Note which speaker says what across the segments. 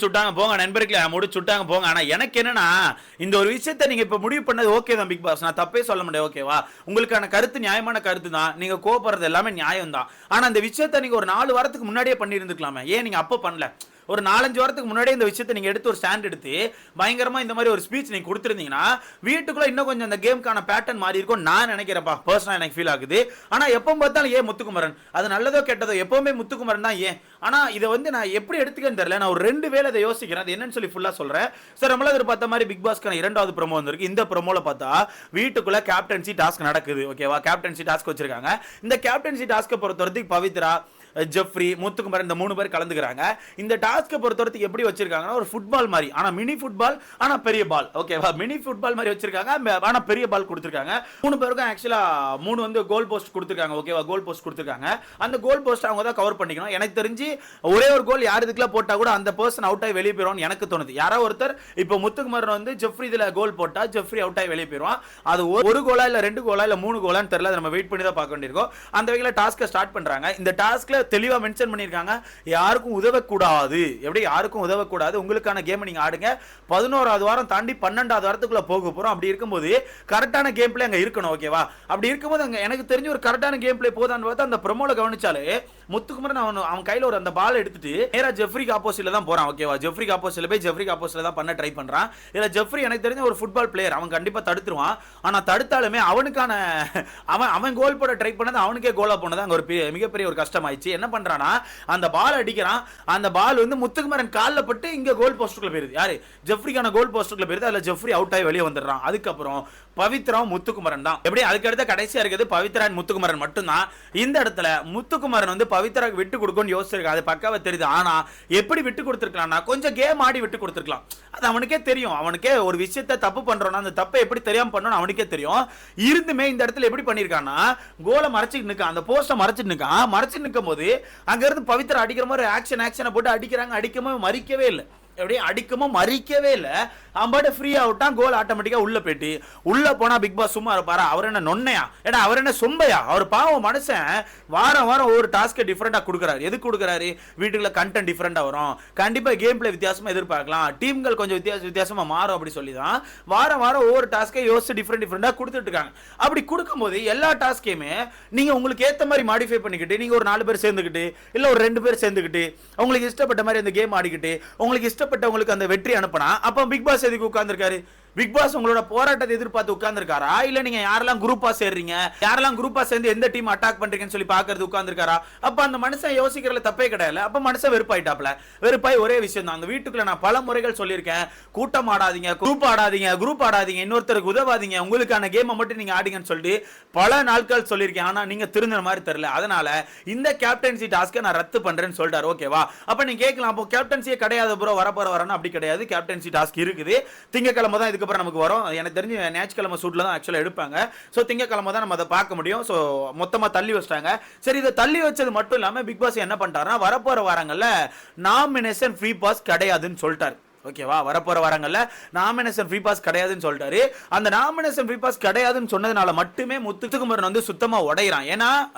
Speaker 1: சுட்டாங்க போங்க நண்பர்களே, முடிச்சு சுட்டாங்க போங்க. ஆனா எனக்கு என்னன்னா, இந்த ஒரு விஷயத்தை நீங்க இப்ப முடிவு பண்ணது ஓகே தான் பிக் பாஸ். நான் தப்பே சொல்ல முடியாது, ஓகேவா? உங்களுக்கான கருத்து நியாயமான கருத்து தான். நீங்க கோவப்படுறது எல்லாமே நியாயம் தான். ஆனா இந்த விஷயத்தை நீங்க ஒரு 4 வாரத்துக்கு முன்னாடியே பண்ணியிருந்துக்கலாமே. ஏன் நீங்க அப்ப பண்ணல? ஒரு 4-5 வாரத்துக்கு முன்னாடியே இந்த விஷயத்தை நீங்க எடுத்து ஒரு ஸ்டாண்ட் எடுத்து பயங்கரமா இந்த மாதிரி ஒரு ஸ்பீச் நீங்க கொடுத்திருந்தீங்கன்னா வீட்டுக்குள்ள இன்னும் கொஞ்சம் அந்த கேம்க்கான பேட்டர்ன் மாறி இருக்கும் நான் நினைக்கிறேன்ப்பா. பர்சனலா எனக்கு ஃபீல் ஆகுது. ஆனா எப்பவும் பார்த்தாலும் ஏன் முத்துக்குமரன், அது நல்லதோ கெட்டதோ எப்பவுமே முத்துக்குமரன் தான் ஏன்? ஆனா இதை வந்து நான் எப்படி எடுத்துக்கன்னு தெரியல. நான் ஒரு 2 வேளை இதை யோசிக்கிறேன். அது என்னன்னு சொல்லி ஃபுல்லா சொல்றேன். சார் நம்மள எதிர்பார்த்த மாதிரி பிக் பாஸ்க்கான 2வது ப்ரோமோ வந்திருக்கு. இந்த ப்ரோமோல பார்த்தா வீட்டுக்குள்ள கேப்டன்சி டாஸ்க் நடக்குது, ஓகேவா? கேப்டன்சி டாஸ்க் வச்சிருக்காங்க. இந்த கேப்டன்சி டாஸ்க்கை பொறுத்தவரைக்கும் பவித்ரா, ஜெஃப்ரி, முத்துக்குமரன் இந்த 3 பேர் கலந்துக்கிறாங்க. இந்த டாஸ்க்கை பொறுத்தவரைக்கும் எப்படி வச்சிருக்காங்கன்னா ஒரு ஃபுட்பால் மாதிரி, ஆனா மினி ஃபுட்பால், ஆனா பெரிய பால், ஓகேவா? மினி ஃபுட்பால் மாதிரி வச்சிருக்காங்க, ஆனா பெரிய பால் கொடுத்திருக்காங்க. 3 பேருக்கும் ஆக்சுவலா 3 வந்து கோல் போஸ்ட் கொடுத்திருக்காங்க, ஓகேவா? கோல் போஸ்ட் கொடுத்திருக்காங்க. அந்த கோல் போஸ்ட் அவங்க தான் கவர் பண்ணிக்கணும். எனக்கு தெரிஞ்சு ஒரே ஒரு கோல் யார் இதுக்குலாம் போட்டா கூட அந்த பர்சன் அவுட் ஆகி வெளியே போயிடுவான்னு எனக்கு தோணுது. யாரோ ஒருத்தர் இப்போ முத்துக்குமரன் வந்து ஜெஃப்ரி இதுல கோல் போட்டா ஜெஃப்ரி அவுட் ஆகி வெளியே போயிடுவான். அது ஒரு கோலா இல்ல 2 கோலா இல்ல 3 கோலான்னு தெரியல. நம்ம வெயிட் பண்ணி தான் பார்க்க வேண்டியிருக்கும். அந்த வகையில் டாஸ்க்கை ஸ்டார்ட் பண்றாங்க. இந்த டாஸ்க்ல தெளிவா மென்ஷன் பண்ணிருக்காங்க, யாருக்கும் உதவக்கூடாது. எப்படி யாருக்கும் உதவக்கூடாது, உங்களுக்கான கேம் நீங்க ஆடுங்க. 11வது வாரம் தாண்டி 12வது வாரத்துக்குள்ள போக போறோம். அப்படி இருக்கும்போது கரெக்டான கேம் பிளே அங்க இருக்கணும், ஓகேவா? அப்படி இருக்கும்போது அங்க எனக்கு தெரிஞ்ச ஒரு கரெக்டான கேம் பிளே போதான்னு பார்த்தா அந்த ப்ரோமோல கவனிச்சாலே முத்துக்குமரன் அவன் கையில ஒரு அந்த பால் எடுத்துட்டு நேரா ஜெஃப்ரிக்கு ஆப்போசிட்ல தான் போறான், ஓகேவா? ஜெஃப்ரிக்கு ஆப்போசிட்ல போய் ஜெஃப்ரிக்கு ஆப்போசிட்ல தான் பண்ண ட்ரை பண்றான். இல்ல ஜெஃப்ரி எனக்கு தெரிஞ்ச ஒரு ஃபுட்பால் பிளேயர், அவன் கண்டிப்பா தடுத்துருவான். ஆனா தடுத்தாலுமே அவனுக்கான அவன் கோல் போட ட்ரை பண்ணது அவனுக்கே கோலா போனது அங்க ஒரு மிகப்பெரிய ஒரு கஷ்டம் ஆயிடுச்சு. என்ன பண்றானா அந்த பால் அடிக்கிறான். அந்த பால் வந்து முத்துக்குமரன் கால்ல பட்டு இங்க கோல் போஸ்டுக்குள்ள போயிருது. யாரு? ஜெஃப்ரிக்கான கோல் போஸ்டுக்குள்ள போயிருது. அதுல ஜெஃப்ரி அவுட் ஆகி வெளியே வந்துடுறான். அதுக்கப்புறம் பவித்ரா முத்துக்குமரன் தான். எப்படி அதுக்கு அடுத்த கடைசியா இருக்குது பவித்ரா முத்துக்குமரன் மட்டும்தான். இந்த இடத்துல முத்துக்குமரன் வந்து பவித்ராக்கு விட்டு கொடுக்கும்னு யோசிச்சிருக்காரு. அது பக்காவா தெரியுது. ஆனா எப்படி விட்டு கொடுத்துருக்கலாம்னா கொஞ்சம் கேம் ஆடி விட்டு கொடுத்துருக்கலாம். அது அவனுக்கே தெரியும். அவனுக்கே ஒரு விஷயத்தை தப்பு பண்றோம்னா அந்த தப்பை எப்படி தெரியாம பண்ணணும் அவனுக்கே தெரியும். இருந்துமே இந்த இடத்துல எப்படி பண்ணிருக்கான்னா கோலை மறைச்சிட்டு நிற்கான், அந்த போஸ்ட்டை மறைச்சிட்டு நிற்கான். மறைச்சிட்டு நிற்கும் போது அங்க இருந்து பவித்ரா அடிக்கிற மாதிரி ஆக்ஷனை போட்டு அடிக்கிறாங்க. அடிக்கவே மறிக்கவே இல்லை. எப்படி அடிக்கமும் மறிக்கவே இல்லை. அவன் ஃப்ரீ அவுட்டான். கோல் ஆட்டோமேட்டிக்கா உள்ள போயிட்டு உள்ள போனா பிக் பாஸ் சும்மா இருப்பாரா? அவர் என்ன நொன்னையா? ஏன்னா அவர் என்ன சொம்பையா? அவர் பாவம் மனுஷன் வாரம் வாரம் ஒவ்வொரு டாஸ்க்கை டிஃப்ரெண்டா கொடுக்குறாரு. எது கொடுக்குறாரு? வீட்டுக்குள்ள கண்டென்ட் டிஃப்ரெண்டா வரும், கண்டிப்பா கேம் பிளே வித்தியாசமா எதிர்பார்க்கலாம், டீம்கள் கொஞ்சம் வித்தியாசமா மாறும் அப்படி சொல்லி தான் வாரம் வாரம் ஒவ்வொரு டாஸ்க்கை யோசிச்சு டிஃப்ரெண்டா கொடுத்துட்டு இருக்காங்க. அப்படி கொடுக்கும்போது எல்லா டாஸ்க்கையுமே நீங்க உங்களுக்கு ஏத்த மாதிரி மாடிஃபை பண்ணிக்கிட்டு நீங்க ஒரு 4 பேர் சேர்ந்துக்கிட்டு இல்ல ஒரு 2 பேர் சேர்ந்துக்கிட்டு உங்களுக்கு இஷ்டப்பட்ட மாதிரி அந்த கேம் ஆடிக்கிட்டு உங்களுக்கு இஷ்டப்பட்டவங்களுக்கு அந்த வெற்றி அனுப்பினா அப்ப பிக் பாஸ் எதுக்கு உட்கார்ந்திருக்காரு? பிக் பாஸ் உங்களோட போராட்டத்தை எதிர்பார்த்து உட்கார்ந்திருக்காரா? இல்ல நீங்க யாரெல்லாம் குரூப்பா சேர்றீங்க, யாரெல்லாம் குரூப்பா சேர்ந்து எந்த டீம் அட்டாக் பண்றீங்கன்னு சொல்லி பாக்குறது உட்கார்ந்திருக்காரா? அப்ப அந்த மனுஷன் யோசிக்கிறதுல தப்பே கிடையாது. அப்ப மனுஷன் வெறுப்பாயிட்டாப்ல. வெறுப்பாய் ஒரே விஷயம் தான். அந்த வீட்டுக்குள்ள நான் பல முறைகள் சொல்லியிருக்கேன், கூட்டம் ஆடாதீங்க, குரூப் ஆடாதீங்க, இன்னொருத்தருக்கு உதவாதீங்க, உங்களுக்கான கேமை மட்டும் நீங்க ஆடுங்கன்னு சொல்லிட்டு பல நாட்கள் சொல்லியிருக்கேன். ஆனா நீங்க திருந்த மாதிரி தெரியல. அதனால இந்த கேப்டன்சி டாஸ்க்கை நான் ரத்து பண்றேன்னு சொல்லிட்டாரு, ஓகேவா? அப்ப நீங்க கேட்கலாம், அப்போ கேப்டன்சியே கிடையாது ப்ரோ, வரணும் அப்படி கிடையாது. கேப்டன்சி டாஸ்க் இருக்குது. திங்கக்கிழமை தான் இதுக்கப்புறம் நமக்கு வரும். எனக்கு தெரிஞ்சு ஞாயிற்றுக்கிழமை சூட்ல தான் ஆக்சுவலா எடுப்பாங்க. சோ திங்கக்கிழமை தான் நம்ம அதை பார்க்க முடியும். சோ மொத்தமா தள்ளி வச்சிட்டாங்க. சரி, இதை தள்ளி வச்சது மட்டும் இல்லாம பிக் பாஸ் என்ன பண்ணிட்டாருன்னா வரப்போற வாரங்கள்ல நாமினேஷன் ஃப்ரீ பாஸ் கிடையாதுன்னு சொல்லிட்டாரு, ஓகேவா? வரப்போற வாரங்கள்ல நாமினேஷன் ஃப்ரீ பாஸ் கிடையாதுன்னு சொல்லிட்டாரு. அந்த நாமினேஷன் ஃப்ரீ பாஸ் கிடையாதுன்னு சொன்னதுனால மட்டுமே முத்துக்குமரன் வந்து சுத்தமா உடையறான். ஏன்னா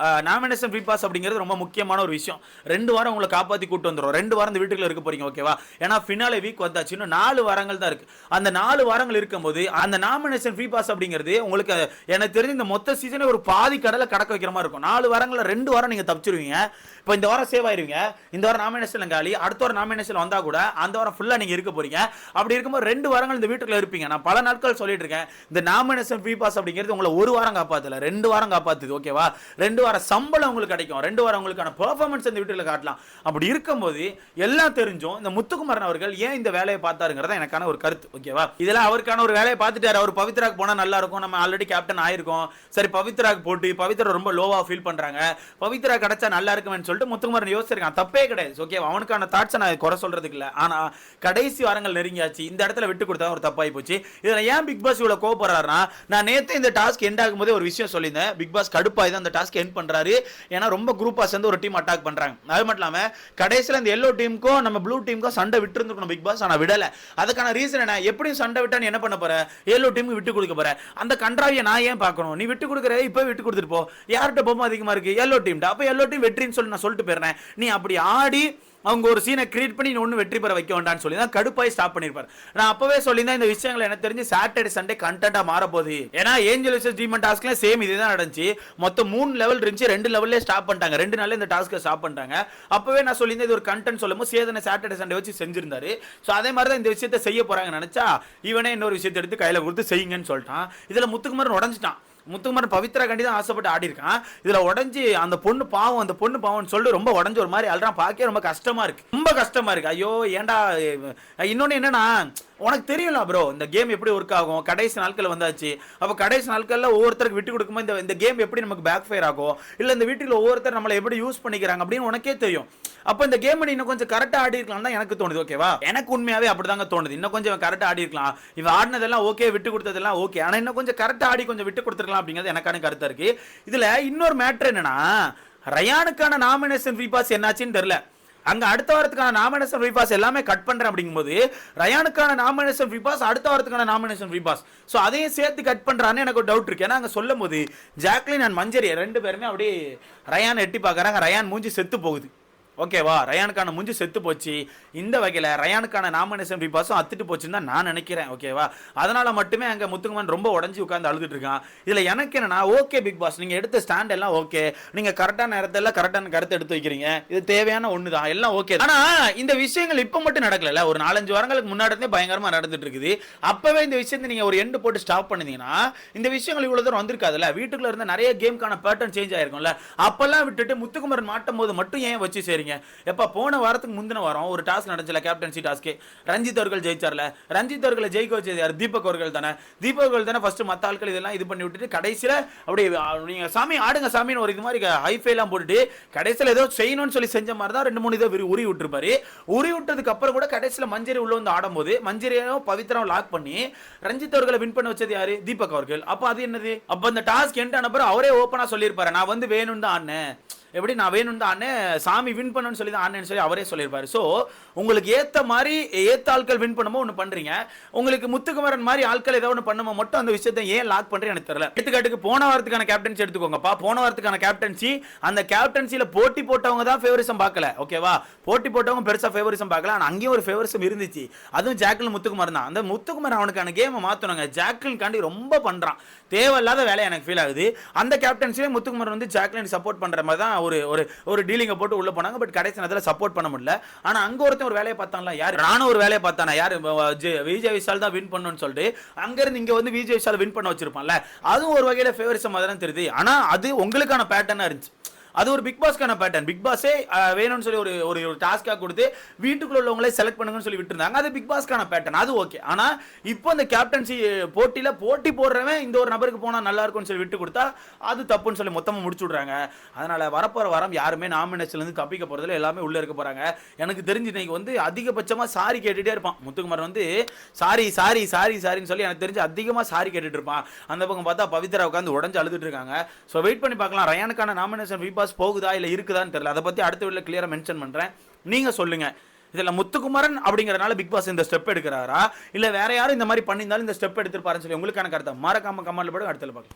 Speaker 1: நாமினேஷன் ஃப்ரீ பாஸ் அப்படிங்கிறது ரொம்ப முக்கியமான ஒரு விஷயம். 2 வாரம் உங்களை காப்பாத்தி கூட்டு வந்துரும். 2 வாரம் இந்த வீட்டுக்குள்ள இருக்க போறீங்க, ஓகேவா? ஏன்னா ஃபினாலே வீக் வந்தாச்சு, இன்னும் 4 வாரங்கள் தான் இருக்கு. அந்த 4 வாரங்கள் இருக்கும்போது அந்த நாமினேஷன் ஃப்ரீ பாஸ் அப்படிங்கிறது உங்களுக்கு எனக்கு தெரிஞ்சு இந்த மொத்த சீசனே ஒரு பாதி கடலை கடக்க வைக்கிற மாதிரி இருக்கும். 4 வாரங்கள்ல 2 வாரம் நீங்க தப்பிச்சிருவீங்க. இப்போ இந்த வாரம் சேவ் ஆயிருவீங்க, இந்த வாரம் நாமினேஷன் காலி, அடுத்த வாரம் நாமினேஷன் வந்தா கூட அந்த வாரம் ஃபுல்லா நீங்க இருக்க போறீங்க. அப்படி இருக்கும்போது 2 வாரங்கள் இந்த வீட்டுக்குள்ள இருப்பீங்க. நான் பல நாட்கள் சொல்லிட்டு இருக்கேன், இந்த நாமினேஷன் ஃப்ரீ பாஸ் அப்படிங்கிறது உங்களை 1 வாரம் காப்பாத்தல, 2 வாரம் காப்பாத்துது, ஓகேவா? 2 வாரம் சம்பளம் உங்களுக்கு கிடைக்கும், 2 வாரம் உங்களுக்கான பெர்ஃபார்மன்ஸ் இந்த வீட்டுல காட்டலாம். அப்படி இருக்கும்போது எல்லாம் தெரிஞ்சும் இந்த முத்துக்குமரன் அவர்கள் ஏன் இந்த வேலையை பார்த்தாருங்கிறத எனக்கான ஒரு கருத்து, ஓகேவா? இதெல்லாம் அவருக்கான ஒரு வேலையை பார்த்துட்டாரு. அவர் பவித்ராக்கு போனா நல்லா இருக்கும், நம்ம ஆல்ரெடி கேப்டன் ஆயிருக்கோம், சரி பவித்ராக்கு போட்டு பவித்ரா ரொம்ப லோவா ஃபீல் பண்றாங்க, பவித்ரா கிடைச்சா நல்லா இருக்கும்னு சொல்லிட்டு முத்துக்குமரன் யோசிச்சிருக்கான். தப்பே கிடையாது, ஓகே? அவனுக்கான தாட்ஸ் நான் குறை சொல்றதுக்கு இல்ல. ஆனா கடைசி வாரங்கள் நெருங்கியாச்சு, இந்த இடத்துல விட்டு கொடுத்தா ஒரு தப்பாகி போச்சு. இதுல ஏன் பிக் பாஸ் இவ்வளவு கோபப்படுறாருன்னா, நான் நேத்து இந்த டாஸ்க் எண்ட் ஆகும்போது ஒரு விஷயம் சொல்லியிருந்தேன், பிக் பாஸ் கடுப்பாய் தான் அந்த டாஸ்க் எண்ட் பண்றாரு. ஏன்னா ரொம்ப குரூப்பா சேர்ந்து ஒரு டீம் அட்டாக் பண்றாங்க. அது மட்டும் இல்லாம கடைசியில் இந்த எல்லோ டீமுக்கும் நம்ம ப்ளூ டீமுக்கும் சண்டை விட்டு இருந்துக்கணும் பிக் பாஸ், ஆனா விடல. அதுக்கான ரீசன் என்ன? எப்படியும் சண்டை விட்டா நீ என்ன பண்ண போற? எல்லோ டீமுக்கு விட்டு கொடுக்க போற. அந்த கன்றாவியை நான் ஏன் பார்க்கணும்? நீ விட்டு கொடுக்குற, இப்போ விட்டு கொடுத்துட்டு போ. யார்கிட்ட பொம்மை அதிகமா இருக்கு? Yellow team. அப்ப எல்லோ டீம் வெற்றின்னு சொல்லி நான் சொல்லிட்டு போயிடுறேன். நீ அப்படி ஆடி அவங்க ஒரு சீனை கிரியேட் பண்ணி ஒன்று வெற்றி பெற வைக்க வேண்டாம்னு சொல்லி தான் கடுப்பாய் ஸ்டாப் பண்ணிருப்பாரு. நான் அப்பவே சொல்லியிருந்தேன் இந்த விஷயங்கள் எனக்கு தெரிஞ்சு சாட்டர்டே சண்டே கண்டென்ட்டா மாற போகுது. ஏன்னா ஏஞ்சல் விசஸ் டீமன் டாஸ்க்ல சேம் இதுதான் நடந்துச்சு. மொத்தம் 3 லெவல் இருந்துச்சு, 2 லெவல்லே ஸ்டாப் பண்ணிட்டாங்க. 2 நாள்ல இந்த டாஸ்க்கை ஸ்டாப் பண்ணிட்டாங்க. அப்பவே நான் சொல்லியிருந்தேன் இது ஒரு கண்டென்ட் சொல்லும்போது சேதனை சாட்டர்டே சண்டே வச்சு செஞ்சிருந்தாரு. ஸோ அதே மாதிரி தான் இந்த விஷயத்தை செய்ய போறாங்க நினைச்சா இவனே இன்னொரு விஷயத்தை எடுத்து கையில கொடுத்து செய்யுங்கன்னு சொல்லிட்டான். இதுல முத்துக்குமாரன் உடஞ்சிட்டான். முத்துக்குமாரன் பவித்ரா கண்டி தான் ஆசைப்பட்டு ஆடி இருக்கான். இதுல உடஞ்சி அந்த பொண்ணு பாவம்னு சொல்லிட்டு ரொம்ப உடஞ்சு ஒரு மாதிரி அல்றான். பார்க்க ரொம்ப கஷ்டமா இருக்கு. ஐயோ ஏன்டா. இன்னொன்னு என்னன்னா உனக்கு தெரியல ப்ரோ இந்த கேம் எப்படி ஒர்க் ஆகும். கடைசி நாட்கள் வந்தாச்சு. அப்போ கடைசி நாட்கள்ல ஒவ்வொருத்தருக்கு விட்டு கொடுக்கும்போது இந்த கேம் எப்படி நமக்கு பேக் ஃபயர் ஆகும், இல்ல இந்த வீட்டில் ஒவ்வொருத்தர் நம்மளை எப்படி யூஸ் பண்ணிக்கிறாங்க அப்படின்னு உனக்கே தெரியும். அப்போ இந்த கேம் இன்னும் கொஞ்சம் கரெக்டா ஆடி இருக்கலாம் தான் எனக்கு தோணுது. ஓகேவா, எனக்கு உண்மையாவே அப்படிதாங்க தோணுது. இன்னும் கொஞ்சம் கரெக்டா ஆடி இருக்கலாம். இவன் ஆடினதெல்லாம் ஓகே, விட்டு கொடுத்ததெல்லாம் ஓகே, ஆனா இன்னும் கொஞ்சம் கரெக்டா ஆடி கொஞ்சம் விட்டு கொடுத்துருக்கலாம் அப்படிங்கிறது எனக்கான கருத்தா இருக்கு. இதுல இன்னொரு மேட்டர் என்னன்னா ரயானுக்கான நாமினேஷன் ஃப்ரீ பாஸ் என்னாச்சுன்னு தெரியல. அங்க அடுத்த வாரத்துக்கான நாமினேஷன் ஃப்ரீ பாஸ் எல்லாமே கட் பண்றேன் அப்படிங்கும்போது ரயானுக்கான நாமினேஷன் ஃப்ரீ பாஸ் அடுத்த வாரத்துக்கான நாமினேஷன் ஃப்ரீ பாஸ் சோ அதையும் சேர்த்து கட் பண்றான்னு எனக்கு ஒரு டவுட் இருக்கு. ஏன்னா அங்க சொல்லும் போது ஜாக்லின் அண்ட் மஞ்சரி 2 பேருமே அப்படியே ரயான் எட்டி பாக்குறாங்க. ரயான் மூஞ்சி செத்து போகுது. ஓகேவா, ரயானுக்கான முஞ்சி செத்து போச்சு. இந்த வகையில் ரயானுக்கான நாமினேஷன் ஃப்ரீ பாஸும் அத்துட்டு போச்சுன்னு தான் நான் நினைக்கிறேன். ஓகேவா, அதனால மட்டுமே அங்கே முத்துக்குமாரன் ரொம்ப உடஞ்சி உட்காந்து அழுதுட்டு இருக்கான். இதில் எனக்கு என்னன்னா ஓகே பிக் பாஸ் நீங்கள் எடுத்த ஸ்டாண்ட் எல்லாம் ஓகே, நீங்கள் கரெக்டான நேரத்தில் கரெக்டான கருத்தை எடுத்து வைக்கிறீங்க, இது தேவையான ஒன்று தான், எல்லாம் ஓகே. ஆனால் இந்த விஷயங்கள் இப்போ மட்டும் நடக்கல, ஒரு 4-5 வாரங்களுக்கு முன்னாடி பயங்கரமாக நடந்துட்டு இருக்குது. அப்பவே இந்த விஷயத்தை நீங்கள் ஒரு எண்டு போட்டு ஸ்டாப் பண்ணிங்கன்னா இந்த விஷயங்கள் இவ்வளோ தூரம் வந்திருக்காதுல்ல. வீட்டுக்குள்ள இருந்த நிறைய கேம்கான பேட்டர்ன் சேஞ்ச் ஆயிருக்கும்ல. அப்பெல்லாம் விட்டுட்டு முத்துக்குமாரன் மாட்டும் போது மட்டும் ஏன் வச்சு சரி எப்ப போன வாரத்துக்கு முந்தின வாரம் ஒரு டாஸ்க் நடந்துச்சுல, கேப்டன்சி டாஸ்க். ரஞ்சித் அவர்கள் ஜெயிச்சார்ல, ரஞ்சித் அவர்களை ஜெயிக்க வச்சது யார்? தீபக் அவர்கள் தானே. தீபக் அவர்கள் தானே ஃபர்ஸ்ட் மத்த ஆட்கள் இதெல்லாம் இது பண்ணி விட்டுட்டு கடைசியில அப்படியே நீங்க சாமி ஆடுங்க சாமின்னு ஒரு இது மாதிரி ஹைஃபை எல்லாம் போட்டுட்டு கடைசியில ஏதோ செய்யணும்னு சொல்லி செஞ்ச மாதிரி தான் 2-3 இதை உரி விட்டுருப்பாரு. உரி விட்டதுக்கு அப்புறம் கூட கடைசியில மஞ்சரி உள்ள வந்து ஆடும்போது மஞ்சரியும் பவித்ராவும் லாக் பண்ணி ரஞ்சித் அவர்களை வின் பண்ண வச்சது யாரு? தீபக் அவர்கள். அப்ப அது என்னது? அப்ப அந்த டாஸ்க் எண்ட் ஆன பிறகு அவரே ஓப்பனா சொல்லியிருப்பாரு, நான் வந்து வேணும்னு தான் ஆடினேன், எப்படி நான் வேணும் தான் சாமி வின் பண்ணணும்னு சொல்லி தான் ஆனேன்னு சொல்லி அவரே சொல்லியிருப்பாரு. ஸோ உங்களுக்கு ஏற்ற மாதிரி ஏற்ற ஆட்கள் வின் பண்ணுமோ ஒன்று பண்றீங்க, உங்களுக்கு முத்துக்குமரன் மாதிரி ஆட்கள் ஏதாவது ஒன்று பண்ணுமோ மட்டும் அந்த விஷயத்தை ஏன் லாக் பண்றேன்னு எனக்கு தெரியல. எடுத்துக்காட்டுக்கு போன வாரத்துக்கான கேப்டன்சி எடுத்துக்கோங்கப்பா. போன வாரத்துக்கான கேப்டன்சி அந்த கேப்டன்சியில போட்டி போட்டவங்க தான் ஃபேவரிசம் பார்க்கல. ஓகேவா, போட்டி போட்டவங்க பெருசா ஃபேவரிசம் பார்க்கல. ஆனால் அங்கேயும் ஒரு ஃபேவரிசம் இருந்துச்சு. அதுவும் ஜாக்லின் முத்துக்குமரன் தான். அந்த முத்துக்குமரன் அவனுக்கான கேமை மாற்றணுங்க. ஜாக்லின் காண்டி ரொம்ப பண்றான், தேவையில்லாத வேலையை எனக்கு ஃபீல் ஆகுது. அந்த கேப்டன்சிலே முத்துக்குமரன் வந்து ஜாக்லின் சப்போர்ட் பண்ற மாதிரி தான் ஒரு டீலிங்கை போட்டு உள்ள போனாங்க. பட் கடைசி நேரத்தில் சப்போர்ட் பண்ண முடியல. ஆனா அங்க ஒருத்தன் ஒரு வேலையை பார்த்தான்ல, யார்? நானும் ஒரு வேலையை பார்த்தானா, யார்? விஜய் விஷால் தான் வின் பண்ணணும்னு சொல்லிட்டு அங்க இருந்து இங்க வந்து விஜய் விஷால் வின் பண்ண வச்சிருப்பான்ல, அதுவும் ஒரு வகையில ஃபேவரிசம் மாதிரி தான் தெரியுது. ஆனா அது உங்களுக்கான பேட்டர்னா இருந்துச்சு. அது ஒரு பிக் பாஸ்க்கான பேட்டர்ன். பிக் பாஸே வேணும்னு சொல்லி ஒரு டாஸ்க்காக கொடுத்து வீட்டுக்குள்ள உள்ளவங்களே செலக்ட் பண்ணுங்கன்னு சொல்லி விட்டுருந்தாங்க. அது பிக் பாஸ்க்கான பேட்டர்ன், அது ஓகே. ஆனா இப்போ இந்த கேப்டன்சி போட்டியில போட்டி போடுறவன் இந்த ஒரு நபருக்கு போனா நல்லா இருக்கும்னு சொல்லி விட்டு கொடுத்தா அது தப்புன்னு சொல்லி மொத்தமா முடிச்சு விடுறாங்க. அதனால வரப்போற வாரம் யாருமே நாமினேஷன்ல இருந்து தப்பிக்க போறதுல எல்லாமே உள்ள இருக்க போறாங்க. எனக்கு தெரிஞ்சு இன்னைக்கு வந்து அதிகபட்சமா சாரி கேட்டுட்டே இருப்பான் முத்துக்குமாரன் வந்து. சாரி சாரி சாரி சாரின்னு சொல்லி எனக்கு தெரிஞ்சு அதிகமா சாரி கேட்டுட்டு இருப்பான். அந்த பக்கம் பார்த்தா பவித்ரா உட்காந்து உடஞ்சு அழுதுட்டு இருக்காங்க. ஸோ வெயிட் பண்ணி பார்க்கலாம் ரயானுக்கான நாமினேஷன் போகுதா இல்ல இருக்குதான்னு தெரியல. அதை பத்தி அடுத்த வீடியோல கிளியரா மென்ஷன் பண்றேன். நீங்க சொல்லுங்க, இதுல முத்துக்குமரன் அப்படிங்கறனால பிக் பாஸ் இந்த ஸ்டெப் எடுக்கிறாரா இல்ல வேற யாரும் இந்த மாதிரி பண்ணியிருந்தாலும் இந்த ஸ்டெப் எடுத்துப்பாருன்னு சொல்லி உங்களுக்கான கருத்தை மறக்காம கமெண்ட்ல போடுங்க. அடுத்த பார்க்கலாம்.